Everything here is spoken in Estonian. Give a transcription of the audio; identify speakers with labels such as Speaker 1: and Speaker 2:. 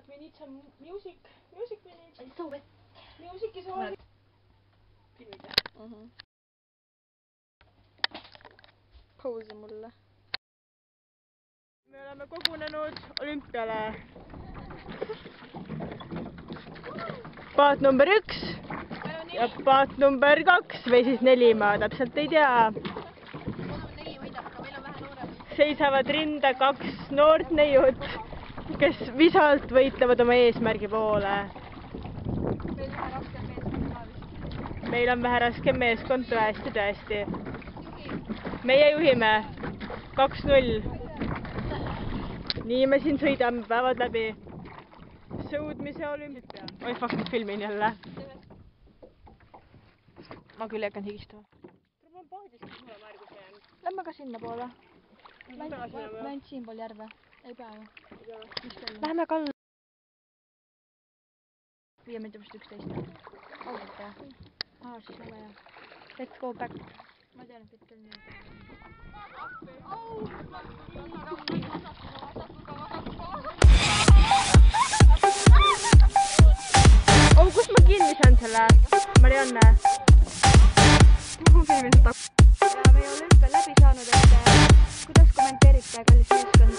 Speaker 1: but we need some music we need.
Speaker 2: It's so wet.
Speaker 1: Music is all. Filmid jah? Pause mulle. Me oleme kogunenud olümpiale. Paat number 1 ja paat number 2 või siis 4, ma täpselt ei tea. Seisavad rinda 2 noort neiud, kes visalt võitlevad oma eesmärgi poole. Meil on vähe raskem meeskond tõesti. Meie juhime 2-0. Nii me siin sõidame päevad läbi. Sõudmise olümpia. Oi, fuck, ma filmin jälle. Ma küll ei hakanud higistama. Tuleb on paadist, kus mulle Margus jään. Lähme ka sinna poole. Läinud siin pool järve. Ei pea ju. Lähme kalla. 5 minutit vist 11. Ausalt jah. Siis lähme jah. Let's go back. Ma tean, et hetkel nii. Kus ma kinni saan selle? Marianne. Ma filmin seda. Ja meie olümpia läbi saanud, et kuidas kommenteerite kallis meeskond?